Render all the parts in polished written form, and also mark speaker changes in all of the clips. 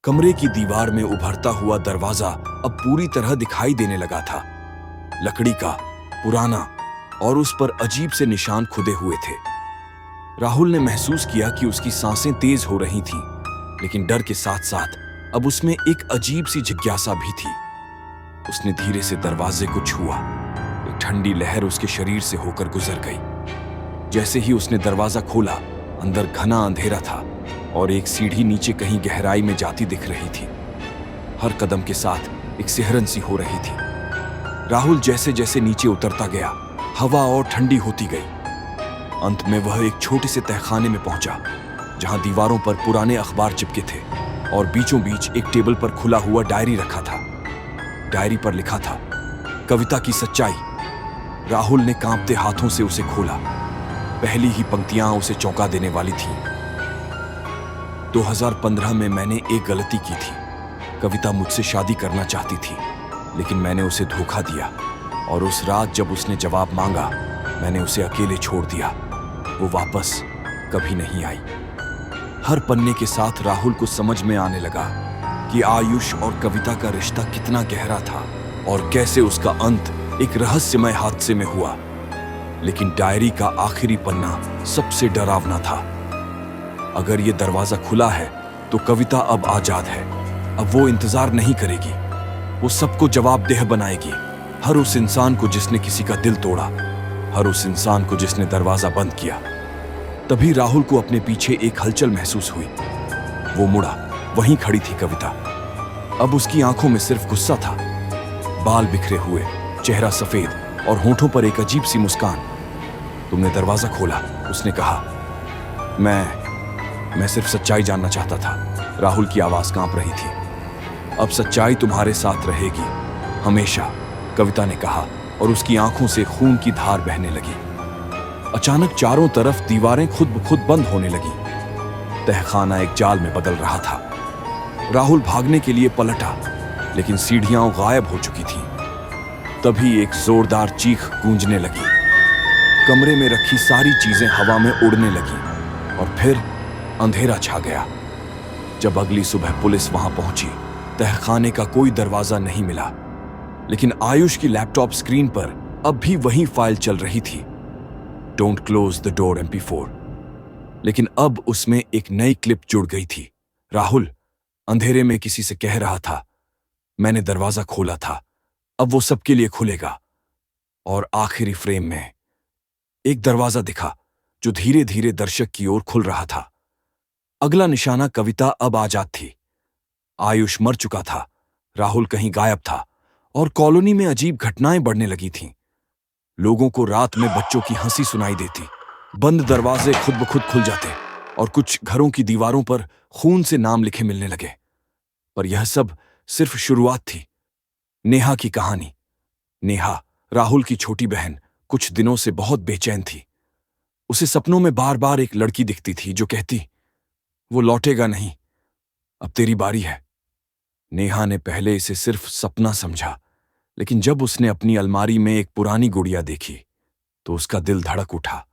Speaker 1: कमरे की दीवार में उभरता हुआ दरवाजा अब पूरी तरह दिखाई देने लगा था। लकड़ी का, पुराना और उस पर अजीब से निशान खुदे हुए थे। राहुल ने महसूस किया कि उसकी सांसें तेज हो रही थीं, लेकिन डर के साथ साथ अब उसमें एक अजीब सी जिज्ञासा भी थी। उसने धीरे से दरवाजे को छुआ। एक ठंडी लहर उसके शरीर से होकर गुजर गई। जैसे ही उसने दरवाजा खोला, अंदर घना अंधेरा था और एक सीढ़ी नीचे कहीं गहराई में जाती दिख रही थी। हर कदम के साथ एक सिहरन सी हो रही थी। राहुल जैसे जैसे नीचे उतरता गया, हवा और ठंडी होती गई। अंत में वह एक छोटे से तहखाने में पहुंचा, जहां दीवारों पर पुराने अखबार चिपके थे और बीचों बीच एक टेबल पर खुला हुआ डायरी रखा था। डायरी पर लिखा था, कविता की सच्चाई। राहुल ने कांपते हाथों से उसे खोला। पहली ही पंक्तियां उसे चौंका देने वाली थीं। 2015 में मैंने एक गलती की थी। कविता मुझसे शादी करना चाहती थी, लेकिन मैंने उसे धोखा दिया और उस रात जब उसने जवाब मांगा, मैंने उसे अकेले छोड़ दिया। वो वापस कभी नहीं आई। हर पन्ने के साथ राहुल को समझ में आने लगा कि आयुष और कविता का रिश्ता कितना गहरा था और कैसे उसका अंत एक रहस्यमय हादसे में हुआ। लेकिन डायरी का आखिरी पन्ना सबसे डरावना था। अगर ये दरवाजा खुला है तो कविता अब आजाद है। अब वो इंतजार नहीं करेगी। वो सबको जवाबदेह बनाएगी। हर उस इंसान को जिसने किसी का दिल तोड़ा, हर उस इंसान को जिसने दरवाजा बंद किया। तभी राहुल को अपने पीछे एक हलचल महसूस हुई। वो मुड़ा। वहीं खड़ी थी कविता। अब उसकी आंखों में सिर्फ गुस्सा था। बाल बिखरे हुए, चेहरा सफेद और होठों पर एक अजीब सी मुस्कान। तुमने दरवाजा खोला, उसने कहा। मैं सिर्फ सच्चाई जानना चाहता था। राहुल की आवाज कांप रही थी। अब सच्चाई तुम्हारे साथ रहेगी हमेशा, कविता ने कहा और उसकी आंखों से खून की धार बहने लगी। अचानक चारों तरफ दीवारें खुद ब खुद बंद होने लगी। तहखाना एक जाल में बदल रहा था। राहुल भागने के लिए पलटा, लेकिन सीढ़ियां गायब हो चुकी थीं। तभी एक जोरदार चीख गूंजने लगी। कमरे में रखी सारी चीजें हवा में उड़ने लगी और फिर अंधेरा छा गया। जब अगली सुबह पुलिस वहां पहुंची, तहखाने का कोई दरवाजा नहीं मिला, लेकिन आयुष की लैपटॉप स्क्रीन पर अब भी वही फाइल चल रही थी, don't close the door MP4। लेकिन अब उसमें एक नई क्लिप जुड़ गई थी। राहुल अंधेरे में किसी से कह रहा था, मैंने दरवाजा खोला था, अब वो सबके लिए खुलेगा। और आखिरी फ्रेम में एक दरवाजा दिखा जो धीरे धीरे दर्शक की ओर खुल रहा था। अगला निशाना कविता अब आजाद थी। आयुष मर चुका था, राहुल कहीं गायब था और कॉलोनी में अजीब घटनाएं बढ़ने लगी थीं। लोगों को रात में बच्चों की हंसी सुनाई देती, बंद दरवाजे खुद ब खुद खुल जाते और कुछ घरों की दीवारों पर खून से नाम लिखे मिलने लगे। पर यह सब सिर्फ शुरुआत थी। नेहा की कहानी। नेहा, राहुल की छोटी बहन, कुछ दिनों से बहुत बेचैन थी। उसे सपनों में बार बार एक लड़की दिखती थी जो कहती, वो लौटेगा नहीं, अब तेरी बारी है। नेहा ने पहले इसे सिर्फ सपना समझा, लेकिन जब उसने अपनी अलमारी में एक पुरानी गुड़िया देखी तो उसका दिल धड़क उठा।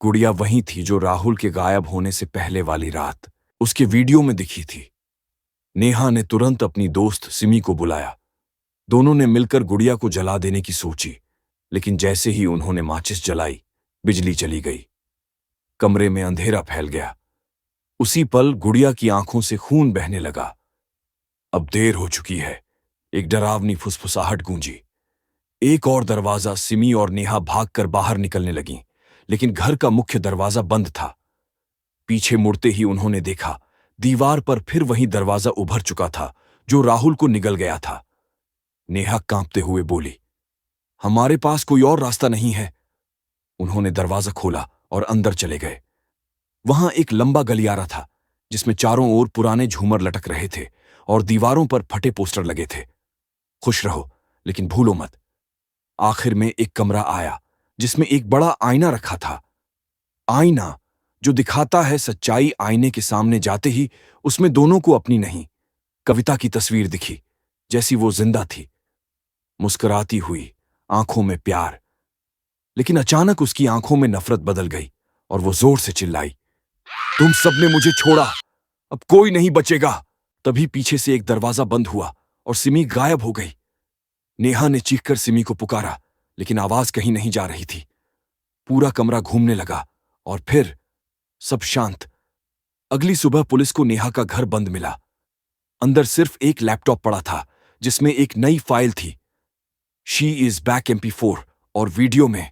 Speaker 1: गुड़िया वही थी जो राहुल के गायब होने से पहले वाली रात उसके वीडियो में दिखी थी। नेहा ने तुरंत अपनी दोस्त सिमी को बुलाया। दोनों ने मिलकर गुड़िया को जला देने की सोची, लेकिन जैसे ही उन्होंने माचिस जलाई, बिजली चली गई। कमरे में अंधेरा फैल गया। उसी पल गुड़िया की आंखों से खून बहने लगा। अब देर हो चुकी है, एक डरावनी फुसफुसाहट गूंजी। एक और दरवाजा। सिमी और नेहा भागकर बाहर निकलने लगीं, लेकिन घर का मुख्य दरवाजा बंद था। पीछे मुड़ते ही उन्होंने देखा, दीवार पर फिर वही दरवाजा उभर चुका था जो राहुल को निगल गया था। नेहा कांपते हुए बोली, हमारे पास कोई और रास्ता नहीं है। उन्होंने दरवाजा खोला और अंदर चले गए। वहां एक लंबा गलियारा था, जिसमें चारों ओर पुराने झूमर लटक रहे थे और दीवारों पर फटे पोस्टर लगे थे, खुश रहो लेकिन भूलो मत। आखिर में एक कमरा आया, जिसमें एक बड़ा आईना रखा था। आईना जो दिखाता है सच्चाई। आईने के सामने जाते ही उसमें दोनों को अपनी नहीं, कविता की तस्वीर दिखी, जैसी वो जिंदा थी, मुस्कुराती हुई, आंखों में प्यार। लेकिन अचानक उसकी आंखों में नफरत बदल गई और वो जोर से चिल्लाई, तुम सबने मुझे छोड़ा, अब कोई नहीं बचेगा। तभी पीछे से एक दरवाजा बंद हुआ और सिमी गायब हो गई। नेहा ने चीखकर सिमी को पुकारा, लेकिन आवाज कहीं नहीं जा रही थी। पूरा कमरा घूमने लगा और फिर सब शांत। अगली सुबह पुलिस को नेहा का घर बंद मिला। अंदर सिर्फ एक लैपटॉप पड़ा था जिसमें एक नई फाइल थी, शी इज बैक MP4, और वीडियो में